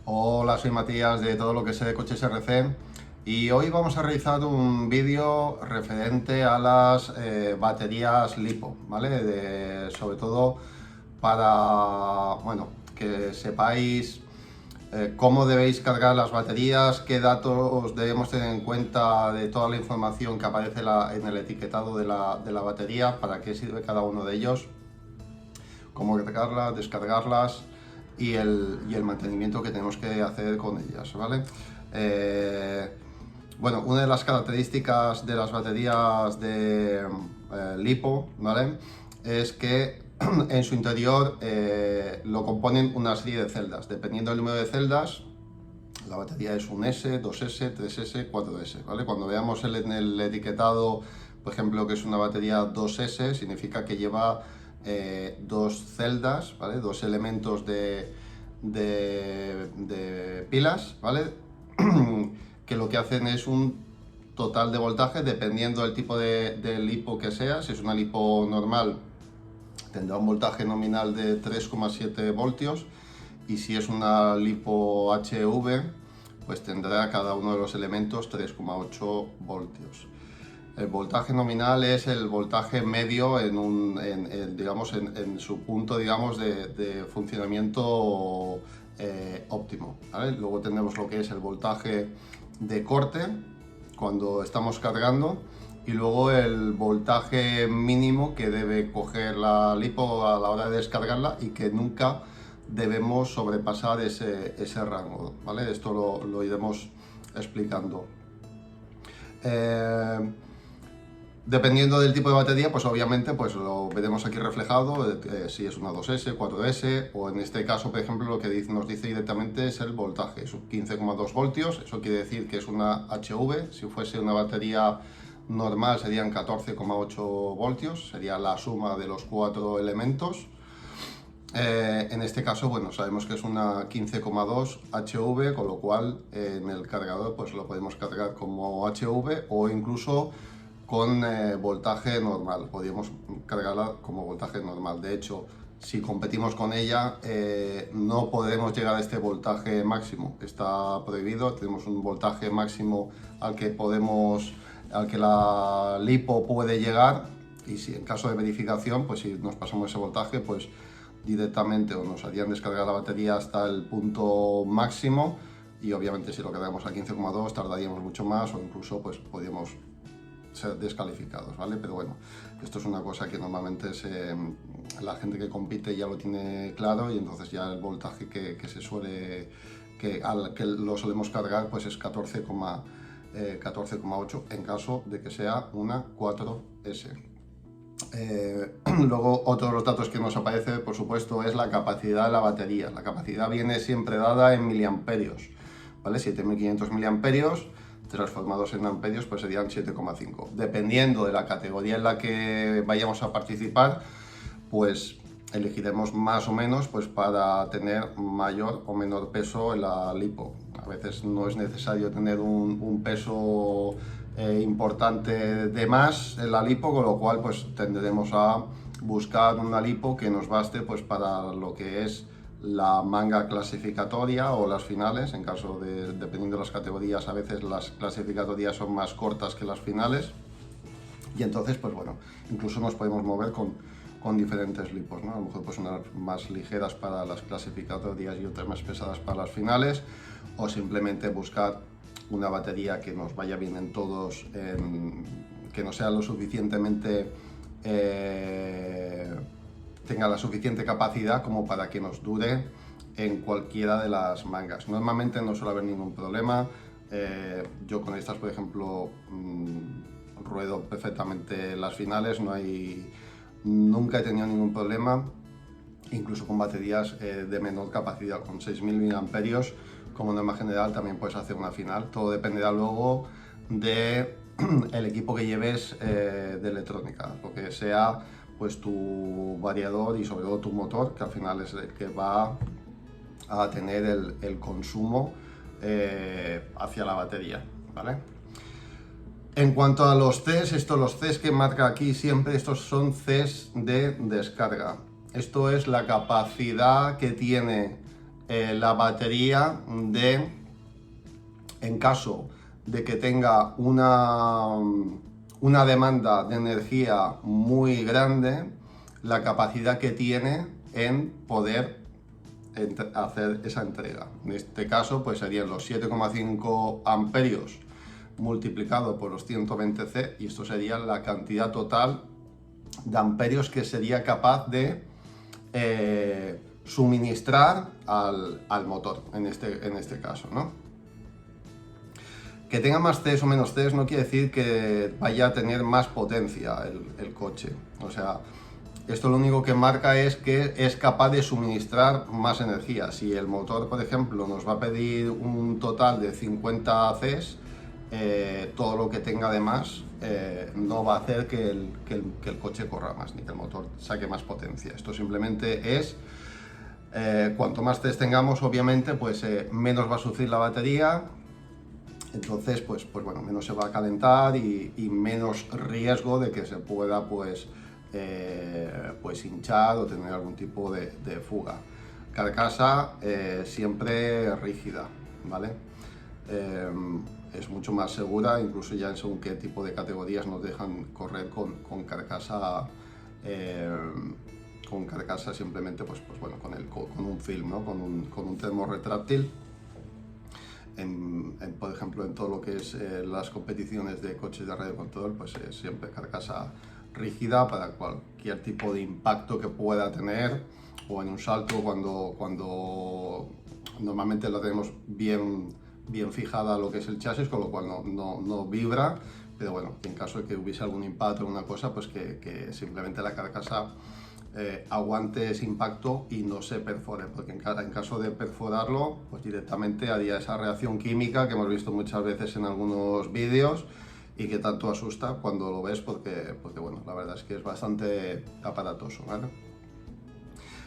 Hola, soy Matías de todo lo que sé de coches RC y hoy vamos a realizar un vídeo referente a las baterías LiPo, ¿vale? Sobre todo para, bueno, que sepáis cómo debéis cargar las baterías, qué datos debemos tener en cuenta de toda la información que aparece en el etiquetado de la batería, para qué sirve cada uno de ellos, cómo cargarlas, descargarlas y el mantenimiento que tenemos que hacer con ellas, ¿vale? Bueno, una de las características de las baterías de LiPo, ¿vale? Es que en su interior lo componen una serie de celdas. Dependiendo del número de celdas, la batería es un S, 2S, 3S, 4S, ¿vale? Cuando veamos en el etiquetado, por ejemplo, que es una batería 2S, significa que lleva dos celdas, ¿vale? Dos elementos de pilas, ¿vale? Que lo que hacen es un total de voltaje dependiendo del tipo de LiPo que sea. Si es una LiPo normal, tendrá un voltaje nominal de 3,7 voltios, y si es una LiPo HV, pues tendrá cada uno de los elementos 3,8 voltios. El voltaje nominal es el voltaje medio digamos, en su punto, digamos, de funcionamiento óptimo, ¿vale? Luego tenemos lo que es el voltaje de corte cuando estamos cargando, y luego el voltaje mínimo que debe coger la LiPo a la hora de descargarla y que nunca debemos sobrepasar ese rango, ¿vale? Esto lo iremos explicando. Dependiendo del tipo de batería, pues obviamente pues lo veremos aquí reflejado, si es una 2S, 4S, o en este caso, por ejemplo, lo que nos dice directamente es el voltaje, es 15,2 voltios. Eso quiere decir que es una HV. Si fuese una batería normal serían 14,8 voltios, sería la suma de los cuatro elementos. En este caso, bueno, sabemos que es una 15,2 HV, con lo cual en el cargador pues lo podemos cargar como HV o incluso con voltaje normal. Podríamos cargarla como voltaje normal. De hecho, si competimos con ella, no podremos llegar a este voltaje máximo. Está prohibido. Tenemos un voltaje máximo al que la LiPo puede llegar, y si en caso de verificación, pues si nos pasamos ese voltaje, pues directamente o nos harían descargar la batería hasta el punto máximo, y obviamente si lo cargamos a 15,2 tardaríamos mucho más, o incluso pues podríamos ser descalificados, ¿vale? Pero bueno, esto es una cosa que normalmente la gente que compite ya lo tiene claro, y entonces ya el voltaje que lo solemos cargar pues es 14,8 en caso de que sea una 4S. Luego, otro de los datos que nos aparece, por supuesto, es la capacidad de la batería. La capacidad viene siempre dada en miliamperios, ¿vale? 7500 miliamperios transformados en amperios pues serían 7,5. Dependiendo de la categoría en la que vayamos a participar, pues elegiremos más o menos pues para tener mayor o menor peso en la LiPo. A veces no es necesario tener un peso importante de más en la LiPo, con lo cual pues tendremos a buscar una LiPo que nos baste pues para lo que es la manga clasificatoria o las finales. En caso dependiendo de las categorías, a veces las clasificatorias son más cortas que las finales, y entonces pues bueno, incluso nos podemos mover con diferentes LiPos, ¿no? A lo mejor pues unas más ligeras para las clasificatorias y otras más pesadas para las finales, o simplemente buscar una batería que nos vaya bien en todos, que no sea lo suficientemente tenga la suficiente capacidad como para que nos dure en cualquiera de las mangas. Normalmente no suele haber ningún problema. Yo con estas, por ejemplo, ruedo perfectamente las finales, nunca he tenido ningún problema, incluso con baterías de menor capacidad, con 6000 miliamperios como norma general también puedes hacer una final. Todo dependerá luego de el equipo que lleves de electrónica, porque sea pues tu variador y sobre todo tu motor, que al final es el que va a tener el consumo hacia la batería, ¿vale? En cuanto a los Cs, los Cs que marca aquí siempre, estos son Cs de descarga. Esto es la capacidad que tiene la batería en caso de que tenga una demanda de energía muy grande, la capacidad que tiene en poder hacer esa entrega. En este caso, pues serían los 7,5 amperios multiplicado por los 120C, y esto sería la cantidad total de amperios que sería capaz de suministrar al motor, en este caso, ¿no? Que tenga más Cs o menos Cs no quiere decir que vaya a tener más potencia el coche. O sea, esto lo único que marca es que es capaz de suministrar más energía. Si el motor, por ejemplo, nos va a pedir un total de 50 Cs, todo lo que tenga de más no va a hacer que el coche corra más, ni que el motor saque más potencia. Esto simplemente es, cuanto más Cs tengamos, obviamente, pues menos va a sufrir la batería. Entonces, pues bueno, menos se va a calentar y menos riesgo de que se pueda pues hinchar o tener algún tipo de fuga. Carcasa siempre rígida, ¿vale? Es mucho más segura, incluso ya en según qué tipo de categorías nos dejan correr con carcasa simplemente pues bueno, con un film, ¿no? con un termo retráctil. Por ejemplo, en todo lo que es las competiciones de coches de radio control, pues siempre carcasa rígida para cualquier tipo de impacto que pueda tener, o en un salto cuando normalmente lo tenemos bien fijada lo que es el chasis, con lo cual no vibra, pero bueno, en caso de que hubiese algún impacto o alguna cosa, pues que simplemente la carcasa aguante ese impacto y no se perfore, porque en caso de perforarlo, pues directamente haría esa reacción química que hemos visto muchas veces en algunos vídeos y que tanto asusta cuando lo ves, porque bueno, la verdad es que es bastante aparatoso, ¿vale?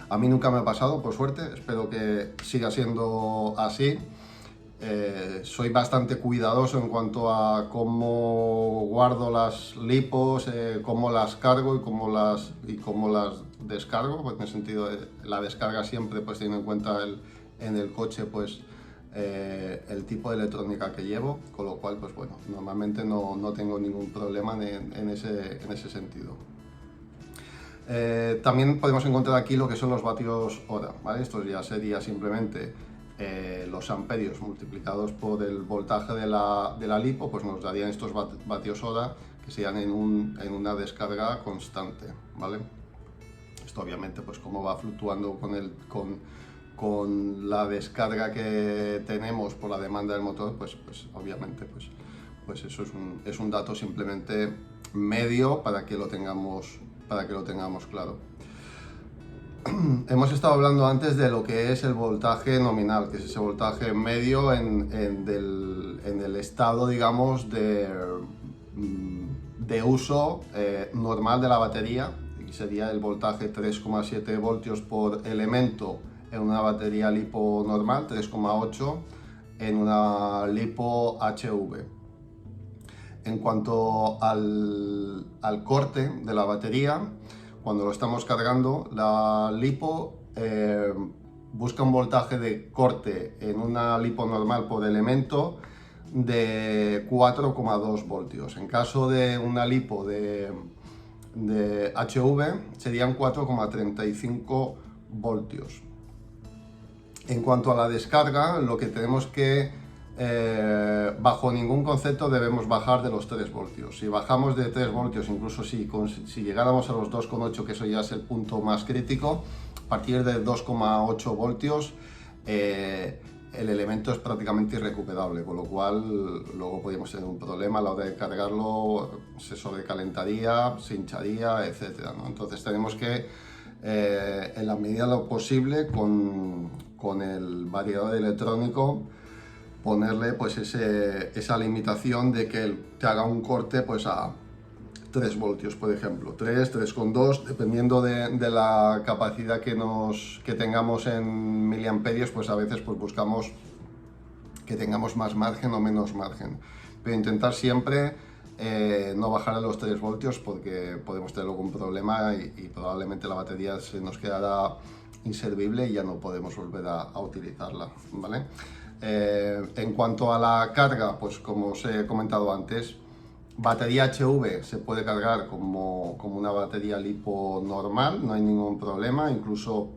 A mí nunca me ha pasado, por suerte, espero que siga siendo así. Soy bastante cuidadoso en cuanto a cómo guardo las lipos, cómo las cargo y cómo las descargo, pues en el sentido de la descarga siempre pues teniendo en cuenta en el coche pues el tipo de electrónica que llevo, con lo cual pues bueno, normalmente no tengo ningún problema en ese sentido. También podemos encontrar aquí lo que son los vatios hora, ¿vale? Esto ya sería simplemente los amperios multiplicados por el voltaje de la lipo, pues nos darían estos vatios hora, que serían en una descarga constante, ¿vale? Esto obviamente pues como va fluctuando con la descarga que tenemos por la demanda del motor, pues obviamente pues eso es un dato simplemente medio para que lo tengamos claro. Hemos estado hablando antes de lo que es el voltaje nominal, que es ese voltaje medio en el estado, digamos, de uso normal de la batería, y sería el voltaje 3,7 voltios por elemento en una batería LiPo normal, 3,8 en una LiPo HV. En cuanto al corte de la batería, cuando lo estamos cargando, la LiPo busca un voltaje de corte en una LiPo normal por elemento de 4,2 voltios. En caso de una LiPo de HV serían 4,35 voltios. En cuanto a la descarga, lo que tenemos que bajo ningún concepto debemos bajar de los 3 voltios. Si bajamos de 3 voltios, incluso si llegáramos a los 2,8, que eso ya es el punto más crítico, a partir de 2,8 voltios el elemento es prácticamente irrecuperable, con lo cual luego podríamos tener un problema a la hora de cargarlo, se sobrecalentaría, se hincharía, etc., ¿no? Entonces tenemos que, en la medida de lo posible, con el variador electrónico, ponerle pues esa limitación de que te haga un corte pues a 3 voltios, por ejemplo, 3,2, dependiendo de la capacidad que tengamos en miliamperios, pues a veces pues buscamos que tengamos más margen o menos margen, pero intentar siempre no bajar a los 3 voltios, porque podemos tener algún problema y probablemente la batería se nos quedará inservible y ya no podemos volver a utilizarla, ¿vale? En cuanto a la carga, pues como os he comentado antes, batería HV se puede cargar como una batería LiPo normal, no hay ningún problema, incluso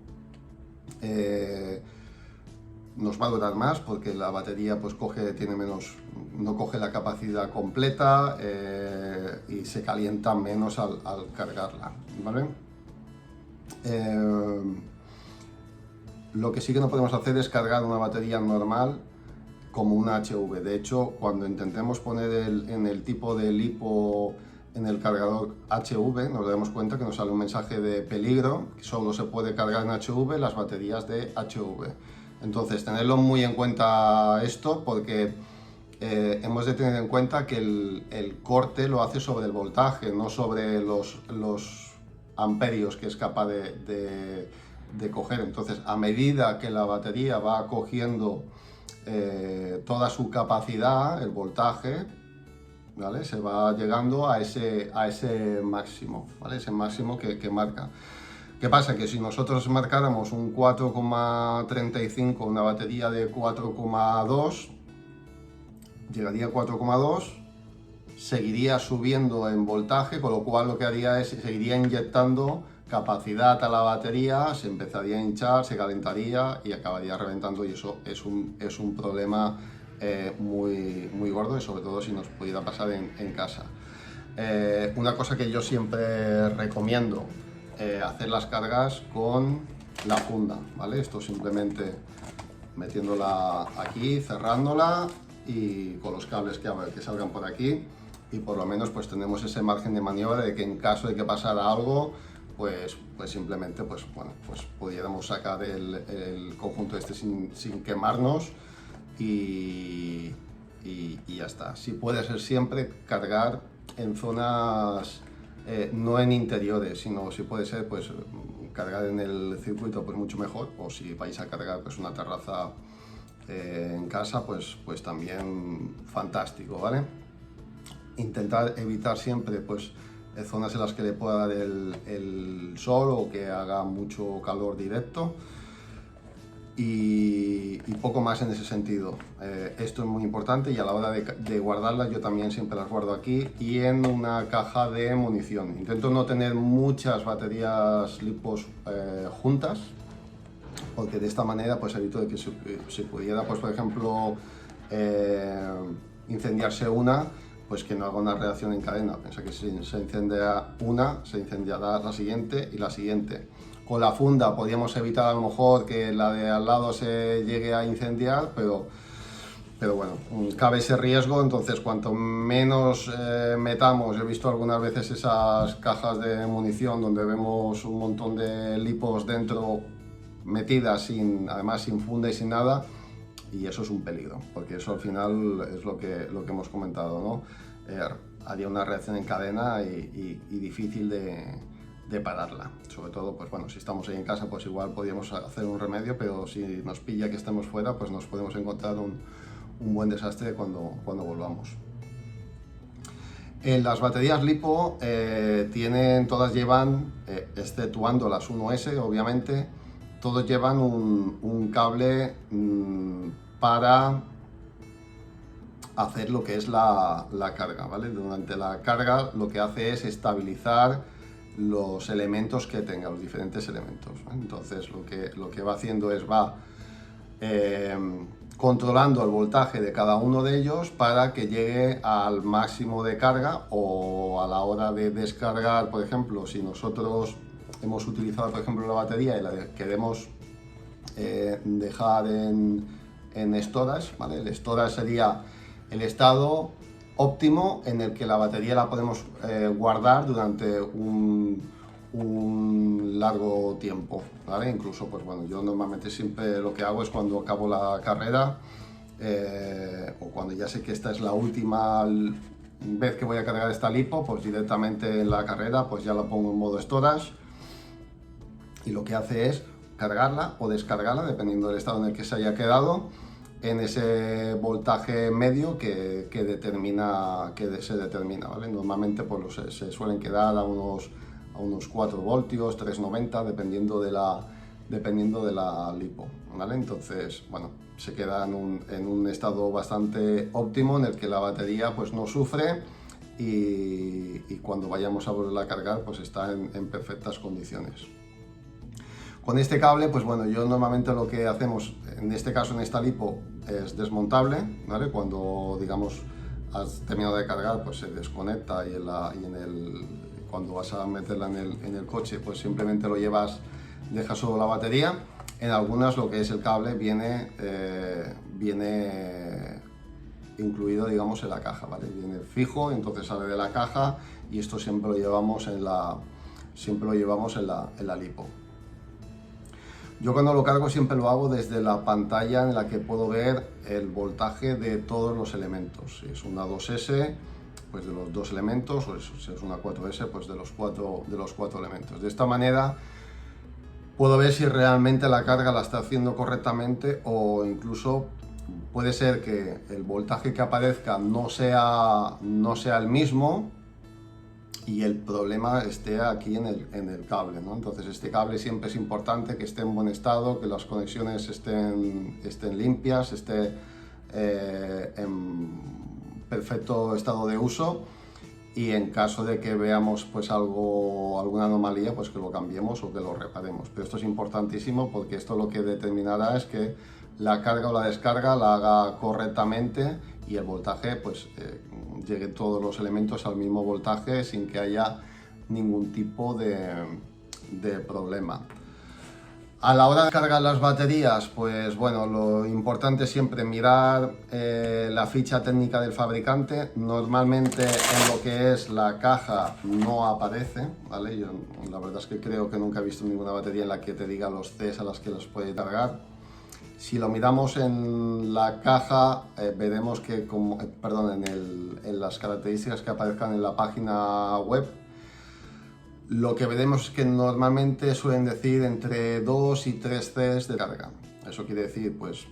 nos va a durar más porque la batería pues tiene menos, no coge la capacidad completa y se calienta menos al cargarla, ¿vale? Lo que sí que no podemos hacer es cargar una batería normal como una HV. De hecho, cuando intentemos poner en el tipo de LiPo en el cargador HV, nos daremos cuenta que nos sale un mensaje de peligro, que solo se puede cargar en HV las baterías de HV. Entonces, tenerlo muy en cuenta esto, porque hemos de tener en cuenta que el corte lo hace sobre el voltaje, no sobre los amperios que es capaz de coger. Entonces, a medida que la batería va cogiendo toda su capacidad, el voltaje, ¿vale? Se va llegando a ese máximo, ¿vale? Ese máximo que marca. ¿Qué pasa? Que si nosotros marcáramos un 4,35, una batería de 4,2, llegaría a 4,2, seguiría subiendo en voltaje, con lo cual lo que haría es seguiría inyectando capacidad a la batería, se empezaría a hinchar, se calentaría y acabaría reventando, y eso es un problema muy gordo, y sobre todo si nos pudiera pasar en casa. Una cosa que yo siempre recomiendo, hacer las cargas con la funda, ¿vale? Esto simplemente metiéndola aquí, cerrándola y con los cables que salgan por aquí, y por lo menos pues tenemos ese margen de maniobra de que en caso de que pasara algo, pues simplemente pues pudiéramos sacar el conjunto este sin quemarnos y ya está. Si puede ser siempre cargar en zonas no en interiores, sino si puede ser pues cargar en el circuito, pues mucho mejor, o si vais a cargar pues una terraza en casa, pues también fantástico, ¿vale? Intentar evitar siempre pues zonas en las que le pueda dar el sol o que haga mucho calor directo, y poco más en ese sentido. Esto es muy importante, y a la hora de guardarlas, yo también siempre las guardo aquí y en una caja de munición. Intento no tener muchas baterías LiPos juntas, porque de esta manera pues evito de que se pudiera, pues por ejemplo, incendiarse una, pues que no haga una reacción en cadena. Piensa que si se incendia una, se incendiará la siguiente y la siguiente. Con la funda podríamos evitar a lo mejor que la de al lado se llegue a incendiar, pero bueno, cabe ese riesgo. Entonces, cuanto menos metamos, he visto algunas veces esas cajas de munición donde vemos un montón de LiPos dentro metidas, además sin funda y sin nada, y eso es un peligro, porque eso al final es lo que hemos comentado, ¿no? Haría una reacción en cadena y difícil de pararla. Sobre todo, pues bueno, si estamos ahí en casa, pues igual podríamos hacer un remedio, pero si nos pilla que estemos fuera, pues nos podemos encontrar un buen desastre cuando volvamos. Las baterías LiPo todas llevan, exceptuando las 1S, obviamente, todos llevan un cable para hacer lo que es la carga, ¿vale? Durante la carga lo que hace es estabilizar los elementos que tenga, los diferentes elementos, ¿vale? Entonces lo que va haciendo es controlando el voltaje de cada uno de ellos para que llegue al máximo de carga, o a la hora de descargar, por ejemplo, si nosotros hemos utilizado por ejemplo la batería y la queremos dejar en storage, ¿vale? El storage sería el estado óptimo en el que la batería la podemos guardar durante un largo tiempo, ¿vale? Incluso, pues bueno, yo normalmente siempre lo que hago es cuando acabo la carrera o cuando ya sé que esta es la última vez que voy a cargar esta LiPo, pues directamente en la carrera pues ya la pongo en modo storage, y lo que hace es cargarla o descargarla dependiendo del estado en el que se haya quedado, en ese voltaje medio que se determina, ¿vale? Normalmente pues se suelen quedar a unos 4 voltios, 390, dependiendo de dependiendo de la lipo, ¿vale? Entonces, bueno, se queda en un estado bastante óptimo en el que la batería pues no sufre y cuando vayamos a volverla a cargar pues está en perfectas condiciones. Con este cable, pues bueno, yo normalmente lo que hacemos, en este caso en esta lipo, es desmontable, ¿vale? Cuando, digamos, has terminado de cargar, pues se desconecta y, cuando vas a meterla en el coche, pues simplemente lo llevas, dejas solo la batería. En algunas lo que es el cable viene incluido, digamos, en la caja, ¿vale? Viene fijo, entonces sale de la caja y esto siempre lo llevamos en la lipo. Yo cuando lo cargo siempre lo hago desde la pantalla en la que puedo ver el voltaje de todos los elementos. Si es una 2S, pues de los 2 elementos, o si es una 4S, pues de los cuatro elementos. De esta manera puedo ver si realmente la carga la está haciendo correctamente, o incluso puede ser que el voltaje que aparezca no sea el mismo y el problema esté aquí en el cable, ¿no? Entonces este cable siempre es importante que esté en buen estado, que las conexiones estén limpias, esté en perfecto estado de uso, y en caso de que veamos pues alguna anomalía, pues que lo cambiemos o que lo reparemos. Pero esto es importantísimo porque esto lo que determinará es que la carga o la descarga la haga correctamente y el voltaje pues llegue todos los elementos al mismo voltaje sin que haya ningún tipo de problema. A la hora de cargar las baterías, pues bueno, lo importante es siempre mirar la ficha técnica del fabricante. Normalmente en lo que es la caja no aparece, ¿vale? Yo la verdad es que creo que nunca he visto ninguna batería en la que te diga los Cs a las que las puede cargar. Si lo miramos en la caja, veremos que, en las características que aparezcan en la página web, lo que veremos es que normalmente suelen decir entre 2 y 3 Cs de carga. Eso quiere decir, pues,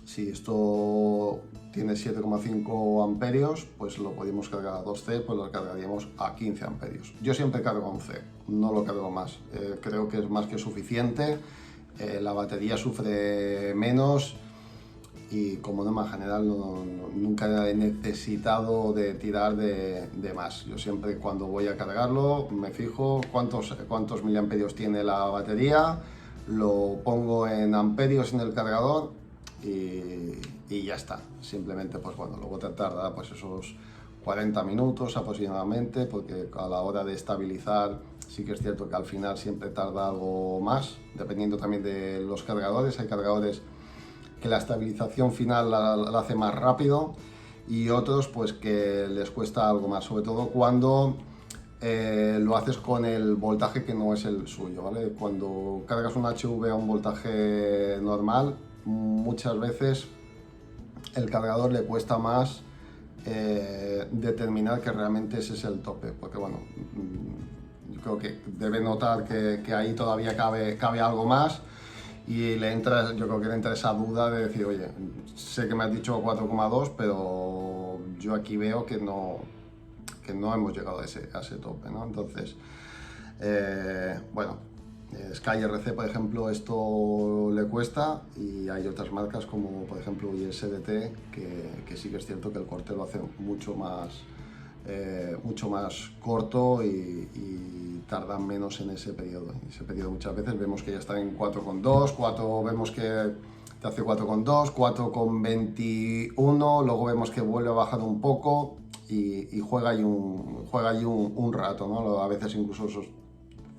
si esto tiene 7,5 amperios, pues lo podemos cargar a 2 C, pues lo cargaríamos a 15 amperios. Yo siempre cargo a un C, no lo cargo más. Creo que es más que suficiente. La batería sufre menos y como norma general nunca he necesitado de tirar de más. Yo siempre cuando voy a cargarlo me fijo cuántos miliamperios tiene la batería, lo pongo en amperios en el cargador y ya está. Simplemente pues bueno, luego te tarda pues esos 40 minutos aproximadamente, porque a la hora de estabilizar sí que es cierto que al final siempre tarda algo más, dependiendo también de los cargadores. Hay cargadores que la estabilización final la hace más rápido y otros pues que les cuesta algo más, sobre todo cuando lo haces con el voltaje que no es el suyo, ¿vale? Cuando cargas un HV a un voltaje normal, muchas veces el cargador le cuesta más determinar que realmente ese es el tope, porque bueno, yo creo que debe notar que ahí todavía cabe algo más y yo creo que le entra esa duda de decir, oye, sé que me has dicho 4,2, pero yo aquí veo que no hemos llegado a ese tope, ¿no? Entonces, bueno, SkyRC, por ejemplo, esto le cuesta, y hay otras marcas como por ejemplo SDT que sí que es cierto que el corte lo hace mucho más corto y tardan menos en ese periodo. En ese periodo muchas veces vemos que ya está en 4,2, vemos que te hace 4,2, 4,21, luego vemos que vuelve a bajar un poco y juega ahí un rato, ¿no? A veces incluso esos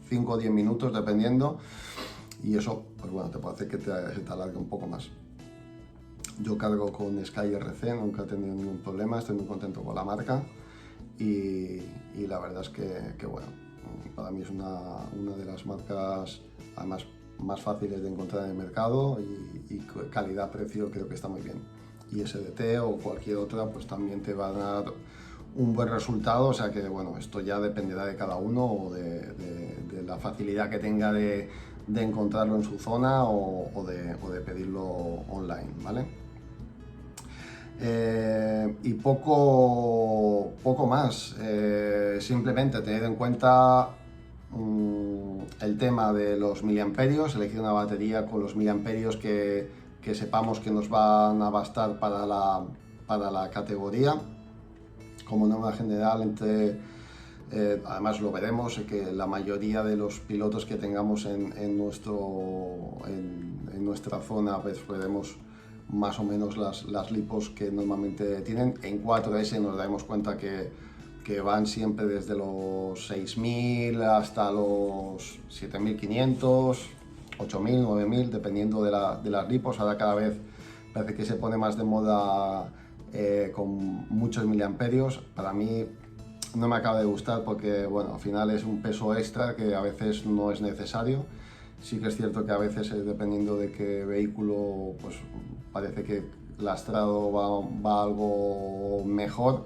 5 o 10 minutos dependiendo, y eso pues bueno, te puede hacer que se te alargue un poco más. Yo cargo con SkyRC, nunca he tenido ningún problema, estoy muy contento con la marca y la verdad es que bueno, para mí es una de las marcas además más fáciles de encontrar en el mercado, y calidad-precio creo que está muy bien. Y SDT o cualquier otra pues también te va a dar un buen resultado, o sea que bueno, esto ya dependerá de cada uno o de la facilidad que tenga de encontrarlo en su zona o de pedirlo online, ¿vale? Y poco más, simplemente tener en cuenta el tema de los miliamperios, elegir una batería con los miliamperios que sepamos que nos van a bastar para la categoría. Como norma general, además lo veremos, que la mayoría de los pilotos que tengamos en nuestra zona, pues veremos más o menos las lipos que normalmente tienen. En 4S nos daremos cuenta que van siempre desde los 6.000 hasta los 7.500, 8.000, 9.000, dependiendo de las lipos. Ahora cada vez parece que se pone más de moda con muchos miliamperios. Para mí no me acaba de gustar porque, bueno, al final es un peso extra que a veces no es necesario. Sí que es cierto que a veces, dependiendo de qué vehículo, pues parece que lastrado va algo mejor.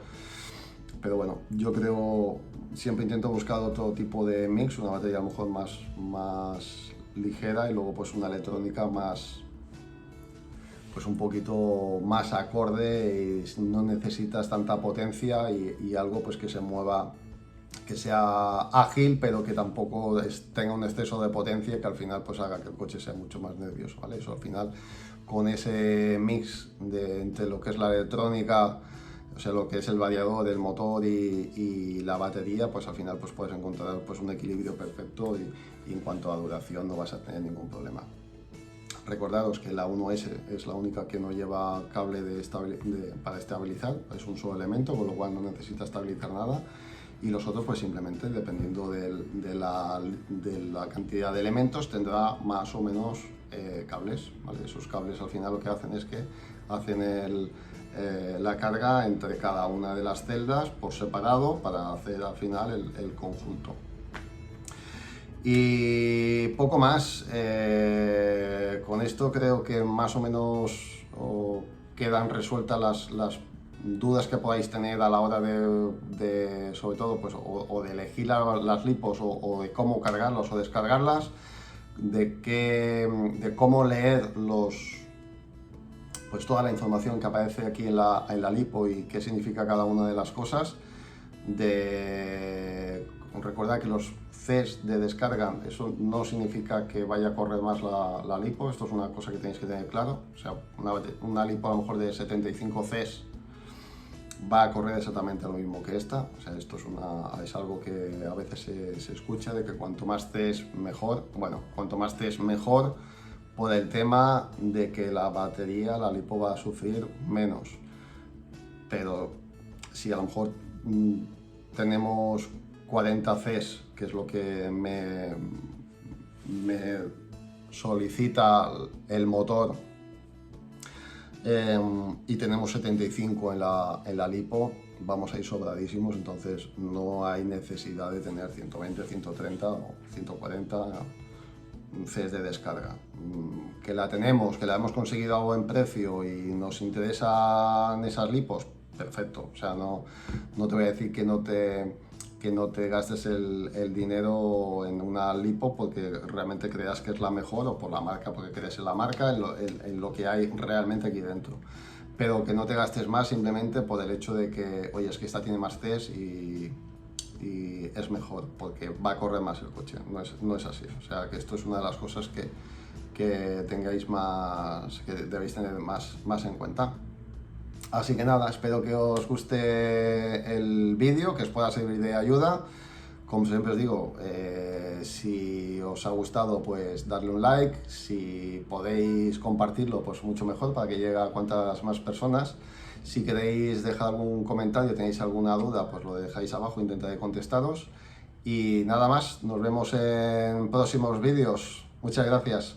Pero bueno, yo creo, siempre intento buscar otro tipo de mix, una batería a lo mejor más ligera y luego pues una electrónica más, pues un poquito más acorde y no necesitas tanta potencia y algo pues que se mueva, que sea ágil pero que tampoco tenga un exceso de potencia y que al final pues haga que el coche sea mucho más nervioso, ¿vale? Eso al final, con ese mix entre lo que es la electrónica, o sea, lo que es el variador del motor y la batería, pues al final pues puedes encontrar pues un equilibrio perfecto y en cuanto a duración no vas a tener ningún problema. Recordaros que la 1S es la única que no lleva cable para estabilizar, es un solo elemento, con lo cual no necesita estabilizar nada. Y los otros pues simplemente, dependiendo de la cantidad de elementos, tendrá más o menos cables, ¿vale? Esos cables al final lo que hacen es que hacen la carga entre cada una de las celdas por separado para hacer al final el conjunto. Y poco más. Con esto creo que más o menos quedan resueltas las dudas que podáis tener a la hora de sobre todo, pues, o de elegir las lipos o de cómo cargarlas o descargarlas, de cómo leer pues toda la información que aparece aquí en la lipo y qué significa cada una de las cosas. Recordad que los Cs de descarga, eso no significa que vaya a correr más la lipo, esto es una cosa que tenéis que tener claro. O sea, una lipo a lo mejor de 75 Cs va a correr exactamente lo mismo que esta. O sea, esto es algo que a veces se escucha, de que cuanto más Cs mejor. Bueno, cuanto más Cs mejor, por el tema de que la batería, la lipo va a sufrir menos. Pero si a lo mejor tenemos 40 Cs, que es lo que me solicita el motor, y tenemos 75 en la lipo, vamos a ir sobradísimos, entonces no hay necesidad de tener 120, 130 o 140 Cs de descarga. Que la hemos conseguido a buen precio y nos interesan esas lipos, perfecto. O sea, no te voy a decir que no te gastes el dinero en una lipo porque realmente creas que es la mejor, o por la marca, porque crees en la marca, en lo que hay realmente aquí dentro. Pero que no te gastes más simplemente por el hecho de que, oye, es que esta tiene más Cs y es mejor porque va a correr más el coche. No es así. O sea, que esto es una de las cosas que debéis tener más en cuenta. Así que nada, espero que os guste el vídeo, que os pueda servir de ayuda. Como siempre os digo, si os ha gustado, pues darle un like. Si podéis compartirlo, pues mucho mejor, para que llegue a cuantas más personas. Si queréis dejar algún comentario, tenéis alguna duda, pues lo dejáis abajo, intentaré contestaros. Y nada más, nos vemos en próximos vídeos. Muchas gracias.